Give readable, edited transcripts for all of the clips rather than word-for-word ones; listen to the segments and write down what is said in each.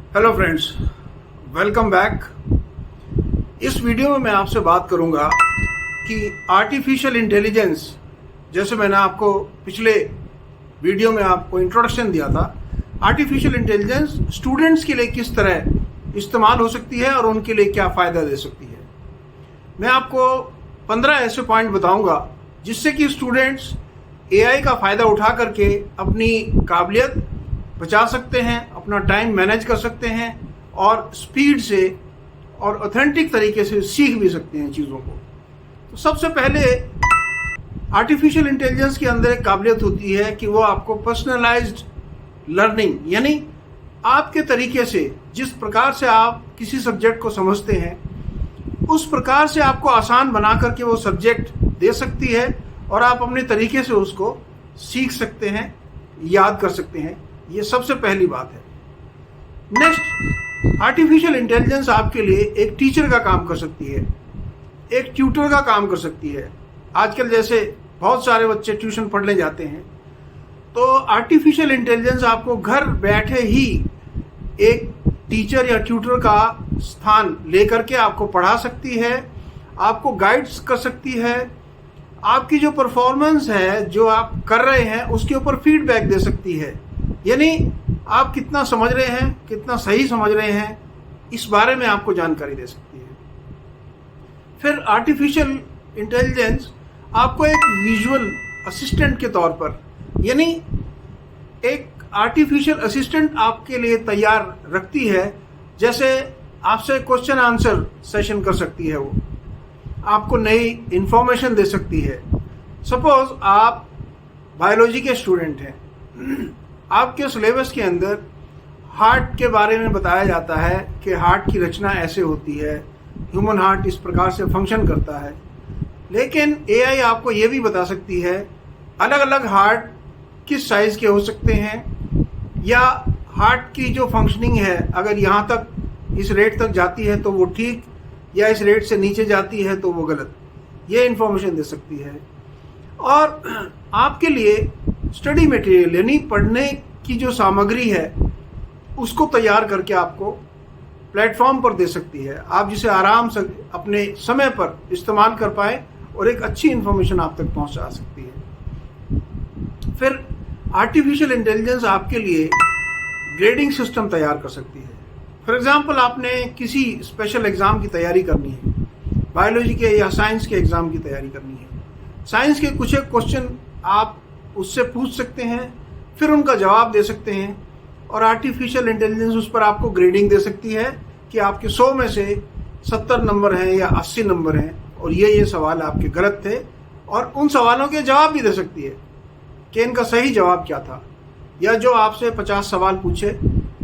Hello friends, welcome back. इस video में मैं आपसे बात करूंगा कि आर्टिफिशियल इंटेलिजेंस, जैसे मैंने आपको पिछले वीडियो में आपको इंट्रोडक्शन दिया था, आर्टिफिशियल इंटेलिजेंस स्टूडेंट्स के लिए किस तरह इस्तेमाल हो सकती है और उनके लिए क्या फ़ायदा दे सकती है। मैं आपको 15 ऐसे पॉइंट बताऊंगा जिससे कि स्टूडेंट्स एआई का फ़ायदा उठा करके अपनी काबिलियत बचा सकते हैं, अपना टाइम मैनेज कर सकते हैं और स्पीड से और ऑथेंटिक तरीके से सीख भी सकते हैं चीज़ों को। तो सबसे पहले आर्टिफिशियल इंटेलिजेंस के अंदर एक काबिलियत होती है कि वो आपको पर्सनलाइज्ड लर्निंग, यानी आपके तरीके से, जिस प्रकार से आप किसी सब्जेक्ट को समझते हैं उस प्रकार से आपको आसान बना करके वो सब्जेक्ट दे सकती है और आप अपने तरीके से उसको सीख सकते हैं, याद कर सकते हैं। ये सबसे पहली बात है। नेक्स्ट, आर्टिफिशियल इंटेलिजेंस आपके लिए एक टीचर का काम कर सकती है, एक ट्यूटर का काम कर सकती है। आजकल जैसे बहुत सारे बच्चे ट्यूशन पढ़ने जाते हैं, तो आर्टिफिशियल इंटेलिजेंस आपको घर बैठे ही एक टीचर या ट्यूटर का स्थान लेकर के आपको पढ़ा सकती है, आपको गाइड्स कर सकती है, आपकी जो परफॉर्मेंस है, जो आप कर रहे हैं उसके ऊपर फीडबैक दे सकती है, यानी आप कितना समझ रहे हैं, कितना सही समझ रहे हैं, इस बारे में आपको जानकारी दे सकती है। फिर आर्टिफिशियल इंटेलिजेंस आपको एक विजुअल असिस्टेंट के तौर पर, यानी एक आर्टिफिशियल असिस्टेंट आपके लिए तैयार रखती है। जैसे आपसे क्वेश्चन आंसर सेशन कर सकती है, वो आपको नई इंफॉर्मेशन दे सकती है। सपोज आप बायोलॉजी के स्टूडेंट हैं, आपके सिलेबस के अंदर हार्ट के बारे में बताया जाता है कि हार्ट की रचना ऐसे होती है, ह्यूमन हार्ट इस प्रकार से फंक्शन करता है, लेकिन एआई आपको ये भी बता सकती है अलग अलग हार्ट किस साइज के हो सकते हैं, या हार्ट की जो फंक्शनिंग है अगर यहाँ तक इस रेट तक जाती है तो वो ठीक, या इस रेट से नीचे जाती है तो वो गलत, ये इन्फॉर्मेशन दे सकती है। और आपके लिए स्टडी मटेरियल, यानी पढ़ने की जो सामग्री है उसको तैयार करके आपको प्लेटफॉर्म पर दे सकती है, आप जिसे आराम से अपने समय पर इस्तेमाल कर पाए और एक अच्छी इन्फॉर्मेशन आप तक पहुंचा सकती है। फिर आर्टिफिशियल इंटेलिजेंस आपके लिए ग्रेडिंग सिस्टम तैयार कर सकती है। फॉर एग्जांपल, आपने किसी स्पेशल एग्ज़ाम की तैयारी करनी है, बायोलॉजी के या साइंस के एग्ज़ाम की तैयारी करनी है, साइंस के कुछ एक क्वेश्चन आप उससे पूछ सकते हैं, फिर उनका जवाब दे सकते हैं और आर्टिफिशियल इंटेलिजेंस उस पर आपको ग्रेडिंग दे सकती है कि आपके 100 में से 70 नंबर हैं या 80 नंबर हैं और ये सवाल आपके गलत थे, और उन सवालों के जवाब भी दे सकती है कि इनका सही जवाब क्या था, या जो आपसे 50 सवाल पूछे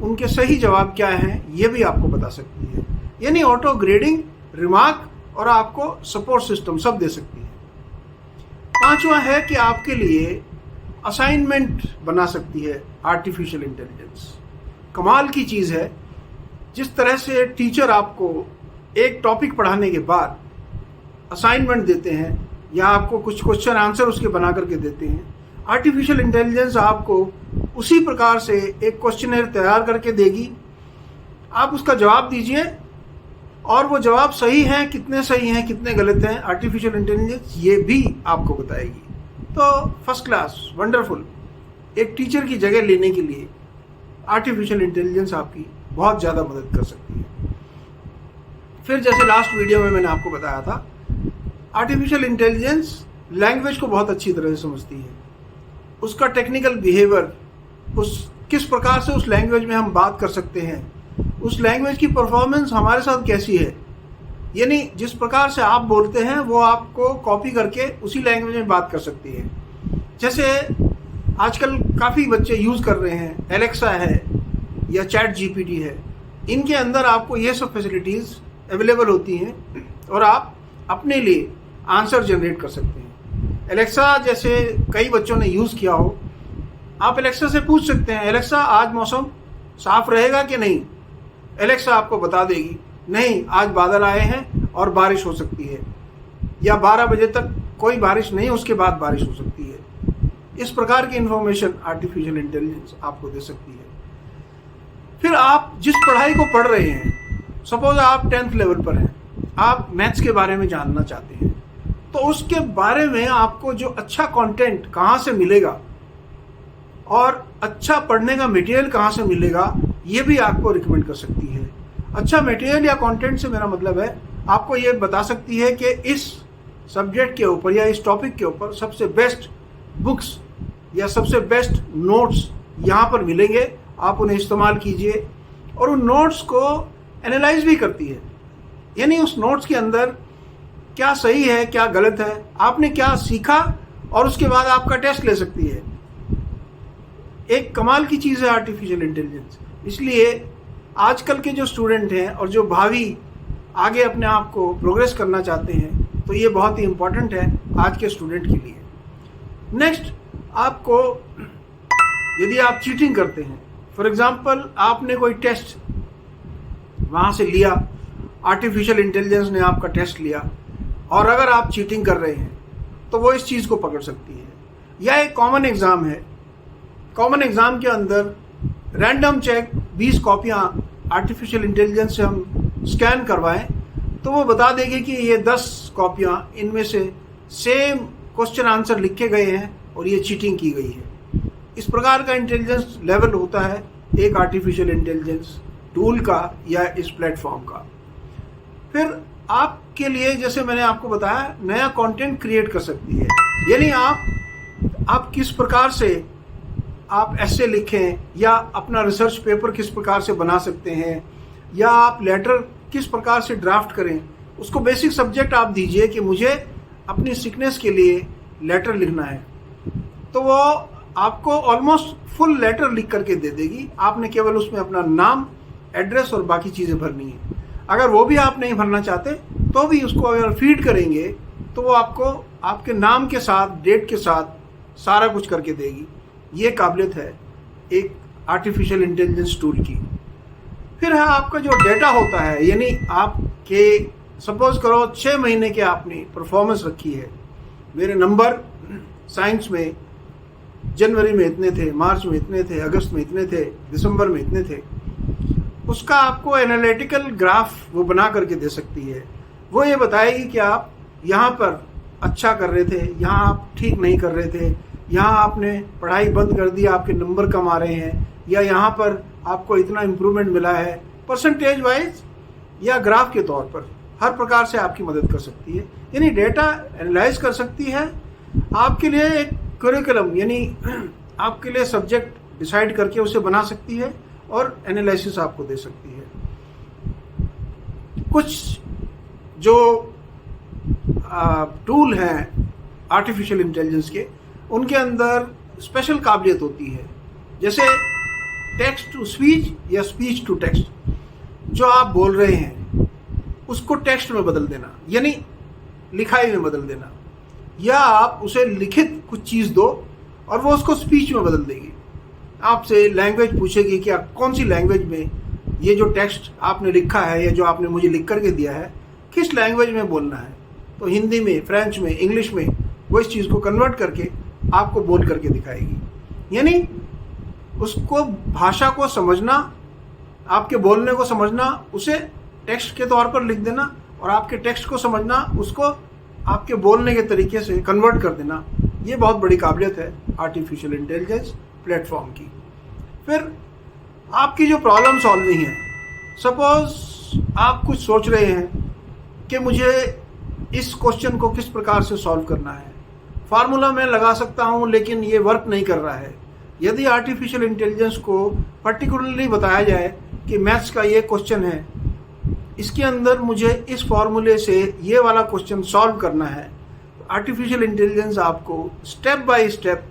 उनके सही जवाब क्या हैं ये भी आपको बता सकती है। यानी ऑटो ग्रेडिंग, रिमार्क और आपको सपोर्ट सिस्टम सब दे सकती है। पांचवा है कि आपके लिए असाइनमेंट बना सकती है आर्टिफिशियल इंटेलिजेंस। कमाल की चीज़ है, जिस तरह से टीचर आपको एक टॉपिक पढ़ाने के बाद असाइनमेंट देते हैं या आपको कुछ क्वेश्चन आंसर उसके बना करके देते हैं, आर्टिफिशियल इंटेलिजेंस आपको उसी प्रकार से एक क्वेश्चनर तैयार करके देगी। आप उसका जवाब दीजिए और वो जवाब सही हैं, कितने सही हैं, कितने गलत हैं, आर्टिफिशियल इंटेलिजेंस ये भी आपको बताएगी। तो फर्स्ट क्लास, वंडरफुल, एक टीचर की जगह लेने के लिए आर्टिफिशियल इंटेलिजेंस आपकी बहुत ज़्यादा मदद कर सकती है। फिर जैसे लास्ट वीडियो में मैंने आपको बताया था, आर्टिफिशियल इंटेलिजेंस लैंग्वेज को बहुत अच्छी तरह से समझती है, उसका टेक्निकल बिहेवियर, उस किस प्रकार से उस लैंग्वेज में हम बात कर सकते हैं, उस लैंग्वेज की परफॉर्मेंस हमारे साथ कैसी है, यानी जिस प्रकार से आप बोलते हैं वो आपको कॉपी करके उसी लैंग्वेज में बात कर सकती है। जैसे आजकल काफ़ी बच्चे यूज़ कर रहे हैं, एलेक्सा है या चैट जीपीटी है, इनके अंदर आपको ये सब फैसिलिटीज़ अवेलेबल होती हैं और आप अपने लिए आंसर जनरेट कर सकते हैं। एलेक्सा जैसे कई बच्चों ने यूज़ किया हो, आप एलेक्सा से पूछ सकते हैं, एलेक्सा आज मौसम साफ रहेगा कि नहीं, एलेक्सा आपको बता देगी, नहीं आज बादल आए हैं और बारिश हो सकती है, या 12 बजे तक कोई बारिश नहीं, उसके बाद बारिश हो सकती है। इस प्रकार की इंफॉर्मेशन आर्टिफिशियल इंटेलिजेंस आपको दे सकती है। फिर आप जिस पढ़ाई को पढ़ रहे हैं, सपोज आप 10th लेवल पर हैं, आप मैथ्स के बारे में जानना चाहते हैं, तो उसके बारे में आपको जो अच्छा कंटेंट कहाँ से मिलेगा और अच्छा पढ़ने का मटेरियल कहाँ से मिलेगा, ये भी आपको रिकमेंड कर सकती है। अच्छा मटेरियल या कंटेंट से मेरा मतलब है आपको ये बता सकती है कि इस सब्जेक्ट के ऊपर या इस टॉपिक के ऊपर सबसे बेस्ट बुक्स या सबसे बेस्ट नोट्स यहाँ पर मिलेंगे, आप उन्हें इस्तेमाल कीजिए। और उन नोट्स को एनालाइज भी करती है, यानी उस नोट्स के अंदर क्या सही है क्या गलत है, आपने क्या सीखा, और उसके बाद आपका टेस्ट ले सकती है। एक कमाल की चीज़ है आर्टिफिशियल इंटेलिजेंस। इसलिए आजकल के जो स्टूडेंट हैं और जो भावी आगे अपने आप को प्रोग्रेस करना चाहते हैं, तो ये बहुत ही इम्पोर्टेंट है आज के स्टूडेंट के लिए। नेक्स्ट, आपको यदि आप चीटिंग करते हैं, फॉर एग्जांपल आपने कोई टेस्ट वहाँ से लिया, आर्टिफिशियल इंटेलिजेंस ने आपका टेस्ट लिया, और अगर आप चीटिंग कर रहे हैं तो वो इस चीज़ को पकड़ सकती है। या एक कॉमन एग्ज़ाम है, कॉमन एग्ज़ाम के अंदर रैंडम चेक 20 कॉपियाँ आर्टिफिशियल इंटेलिजेंस से हम स्कैन करवाएं तो वो बता देगी कि ये 10 कॉपियाँ इनमें से सेम क्वेश्चन आंसर लिखे गए हैं और ये चीटिंग की गई है। इस प्रकार का इंटेलिजेंस लेवल होता है एक आर्टिफिशियल इंटेलिजेंस टूल का या इस प्लेटफॉर्म का। फिर आपके लिए, जैसे मैंने आपको बताया, नया कंटेंट क्रिएट कर सकती है। यानी आप किस प्रकार से आप ऐसे लिखें, या अपना रिसर्च पेपर किस प्रकार से बना सकते हैं, या आप लेटर किस प्रकार से ड्राफ्ट करें, उसको बेसिक सब्जेक्ट आप दीजिए कि मुझे अपनी सिकनेस के लिए लेटर लिखना है, तो वो आपको ऑलमोस्ट फुल लेटर लिख करके दे देगी। आपने केवल उसमें अपना नाम, एड्रेस और बाकी चीज़ें भरनी है। अगर वो भी आप नहीं भरना चाहते तो भी उसको अगर फीड करेंगे तो वो आपको आपके नाम के साथ, डेट के साथ सारा कुछ करके देगी। ये काबिलियत है एक आर्टिफिशियल इंटेलिजेंस टूल की। फिर है आपका जो डेटा होता है, यानी आपके सपोज करो 6 महीने के आपने परफॉर्मेंस रखी है, मेरे नंबर साइंस में जनवरी में इतने थे, मार्च में इतने थे, अगस्त में इतने थे, दिसंबर में इतने थे, उसका आपको एनालिटिकल ग्राफ वो बना करके दे सकती है। वो ये बताएगी कि आप यहाँ पर अच्छा कर रहे थे, यहाँ आप ठीक नहीं कर रहे थे, यहाँ आपने पढ़ाई बंद कर दी, आपके नंबर कम आ रहे हैं, या यहाँ पर आपको इतना इम्प्रूवमेंट मिला है, परसेंटेज वाइज या ग्राफ के तौर पर हर प्रकार से आपकी मदद कर सकती है। यानी डेटा एनालाइज कर सकती है, आपके लिए एक करिकुलम यानी आपके लिए सब्जेक्ट डिसाइड करके उसे बना सकती है और एनालिसिस आपको दे सकती है। कुछ जो टूल हैं आर्टिफिशियल इंटेलिजेंस के, उनके अंदर स्पेशल काबिलियत होती है, जैसे टेक्स्ट टू स्पीच या स्पीच टू टेक्स्ट। जो आप बोल रहे हैं उसको टेक्स्ट में बदल देना, यानी लिखाई में बदल देना, या आप उसे लिखित कुछ चीज़ दो और वो उसको स्पीच में बदल देगी। आपसे लैंग्वेज पूछेगी कि आप कौन सी लैंग्वेज में ये जो टेक्स्ट आपने लिखा है या जो आपने मुझे लिख करके दिया है किस लैंग्वेज में बोलना है, तो हिंदी में, फ्रेंच में, इंग्लिश में वो इस चीज़ को कन्वर्ट करके आपको बोल करके दिखाएगी। यानी उसको भाषा को समझना, आपके बोलने को समझना, उसे टेक्स्ट के तौर पर लिख देना, और आपके टेक्स्ट को समझना, उसको आपके बोलने के तरीके से कन्वर्ट कर देना। ये बहुत बड़ी काबिलियत है आर्टिफिशियल इंटेलिजेंस प्लेटफॉर्म की। फिर आपकी जो प्रॉब्लम सॉल्विंग है, सपोज आप कुछ सोच रहे हैं कि मुझे इस क्वेश्चन को किस प्रकार से सॉल्व करना है, फार्मूला मैं लगा सकता हूँ लेकिन ये वर्क नहीं कर रहा है। यदि आर्टिफिशियल इंटेलिजेंस को पर्टिकुलरली बताया जाए कि मैथ्स का ये क्वेश्चन है, इसके अंदर मुझे इस फॉर्मूले से ये वाला क्वेश्चन सॉल्व करना है, आर्टिफिशियल इंटेलिजेंस आपको स्टेप बाय स्टेप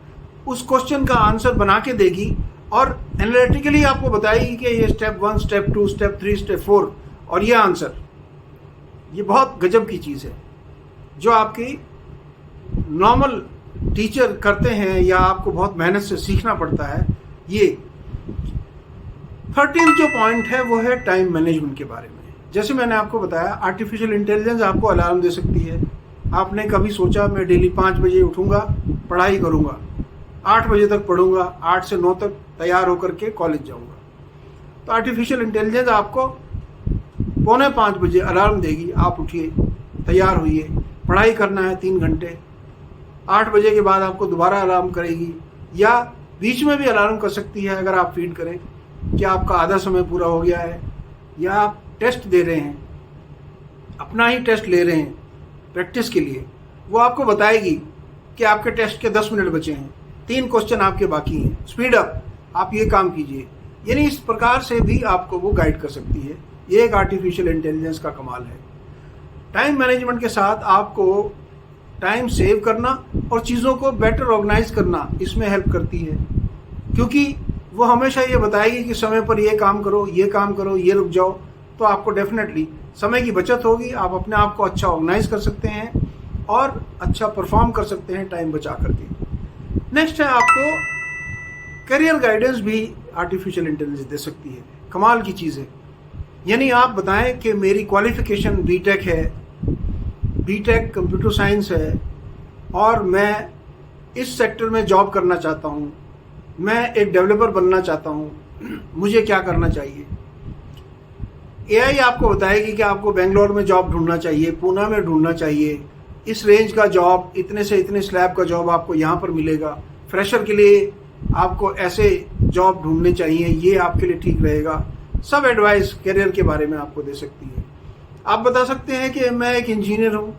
उस क्वेश्चन का आंसर बना के देगी और एनालिटिकली आपको बताएगी कि ये स्टेप 1, स्टेप 2, स्टेप 3, स्टेप 4 और ये आंसर। ये बहुत गजब की चीज़ है जो आपकी नॉर्मल टीचर करते हैं या आपको बहुत मेहनत से सीखना पड़ता है। ये 13th जो पॉइंट है वो है टाइम मैनेजमेंट के बारे में। जैसे मैंने आपको बताया, आर्टिफिशियल इंटेलिजेंस आपको अलार्म दे सकती है। आपने कभी सोचा मैं डेली 5 बजे उठूंगा, पढ़ाई करूंगा, 8 बजे तक पढ़ूंगा, 8 से 9 तक तैयार होकर के कॉलेज जाऊंगा। तो आर्टिफिशियल इंटेलिजेंस आपको 4:45 बजे अलार्म देगी, आप उठिए, तैयार होइए, पढ़ाई करना है 3 घंटे। 8 बजे के बाद आपको दोबारा अलार्म करेगी, या बीच में भी अलार्म कर सकती है अगर आप फीड करें कि आपका आधा समय पूरा हो गया है, या आप टेस्ट दे रहे हैं, अपना ही टेस्ट ले रहे हैं प्रैक्टिस के लिए। वो आपको बताएगी कि आपके टेस्ट के 10 मिनट बचे हैं, 3 क्वेश्चन आपके बाकी हैं, स्पीड अप, आप ये काम कीजिए। यानी इस प्रकार से भी आपको वो गाइड कर सकती है। ये एक आर्टिफिशियल इंटेलिजेंस का कमाल है। टाइम मैनेजमेंट के साथ आपको टाइम सेव करना और चीज़ों को बेटर ऑर्गेनाइज करना इसमें हेल्प करती है, क्योंकि वो हमेशा ये बताएगी कि समय पर ये काम करो, ये काम करो, ये रुक जाओ। तो आपको डेफिनेटली समय की बचत होगी, आप अपने आप को अच्छा ऑर्गेनाइज कर सकते हैं और अच्छा परफॉर्म कर सकते हैं टाइम बचा करके। नेक्स्ट है, आपको करियर गाइडेंस भी आर्टिफिशियल इंटेलिजेंस दे सकती है। कमाल की चीज़ है। यानी आप बताएं कि मेरी क्वालिफिकेशन बीटेक है, बीटेक कंप्यूटर साइंस है, और मैं इस सेक्टर में जॉब करना चाहता हूँ, मैं एक डेवलपर बनना चाहता हूँ, मुझे क्या करना चाहिए। एआई आपको बताएगी कि आपको बेंगलोर में जॉब ढूंढना चाहिए, पूना में ढूंढना चाहिए, इस रेंज का जॉब, इतने से इतने स्लैब का जॉब आपको यहाँ पर मिलेगा, फ्रेशर के लिए आपको ऐसे जॉब ढूंढने चाहिए, ये आपके लिए ठीक रहेगा। सब एडवाइस करियर के बारे में आपको दे सकती है। आप बता सकते हैं कि मैं एक इंजीनियर हूँ,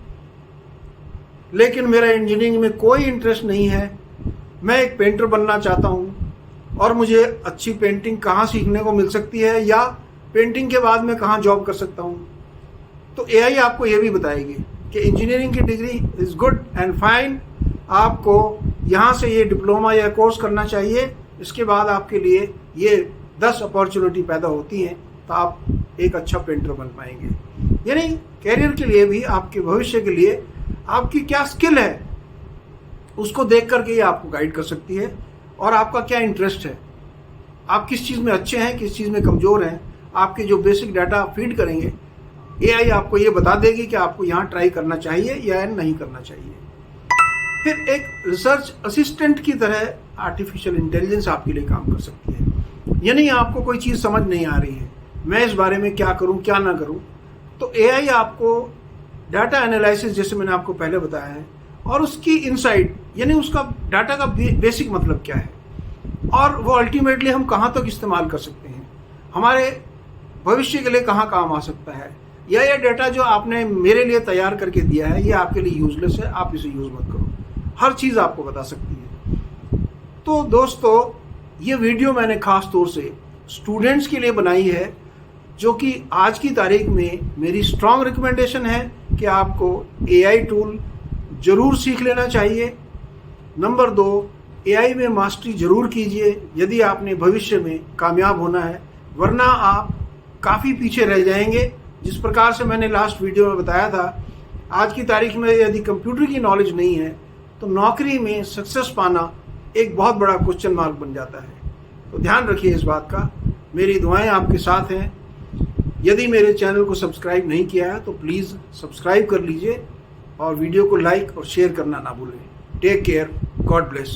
लेकिन मेरा इंजीनियरिंग में कोई इंटरेस्ट नहीं है, मैं एक पेंटर बनना चाहता हूँ, और मुझे अच्छी पेंटिंग कहाँ सीखने को मिल सकती है, या पेंटिंग के बाद मैं कहाँ जॉब कर सकता हूँ। तो एआई आपको ये भी बताएगी कि इंजीनियरिंग की degree is good and fine, आपको यहाँ से ये डिप्लोमा या कोर्स करना चाहिए, इसके बाद आपके लिए ये 10 अपॉर्चुनिटी पैदा होती हैं, तो आप एक अच्छा पेंटर बन पाएंगे। यानी कैरियर के लिए भी, आपके भविष्य के लिए आपकी क्या स्किल है उसको देख करके ये आपको गाइड कर सकती है, और आपका क्या इंटरेस्ट है, आप किस चीज़ में अच्छे हैं, किस चीज़ में कमज़ोर हैं। आपके जो बेसिक डाटा फीड करेंगे, एआई आपको ये बता देगी कि आपको यहाँ ट्राई करना चाहिए या नहीं करना चाहिए। फिर एक रिसर्च असिस्टेंट की तरह आर्टिफिशियल इंटेलिजेंस आपके लिए काम कर सकती है। यानी आपको कोई चीज़ समझ नहीं आ रही है, मैं इस बारे में क्या करूं क्या ना करूं, तो एआई आपको डाटा एनालिसिस, जैसे मैंने आपको पहले बताया है, और उसकी इनसाइट, यानी उसका डाटा का बेसिक मतलब क्या है, और वो अल्टीमेटली हम कहाँ तक इस्तेमाल कर सकते हैं, हमारे भविष्य के लिए कहाँ काम आ सकता है, या ये डाटा जो आपने मेरे लिए तैयार करके दिया है ये आपके लिए यूजलेस है, आप इसे यूज़ मत करो। हर चीज़ आपको बता सकती है। तो दोस्तों, ये वीडियो मैंने खास तौर से स्टूडेंट्स के लिए बनाई है, जो कि आज की तारीख में मेरी स्ट्रॉन्ग रिकमेंडेशन है कि आपको एआई टूल ज़रूर सीख लेना चाहिए। नंबर 2, एआई में मास्टरी ज़रूर कीजिए यदि आपने भविष्य में कामयाब होना है, वरना आप काफ़ी पीछे रह जाएंगे। जिस प्रकार से मैंने लास्ट वीडियो में बताया था, आज की तारीख में यदि कंप्यूटर की नॉलेज नहीं है तो नौकरी में सक्सेस पाना एक बहुत बड़ा क्वेश्चन मार्क बन जाता है। तो ध्यान रखिए इस बात का। मेरी दुआएं आपके साथ हैं। यदि मेरे चैनल को सब्सक्राइब नहीं किया है तो प्लीज़ सब्सक्राइब कर लीजिए, और वीडियो को लाइक और शेयर करना ना भूलें। Take care, God bless.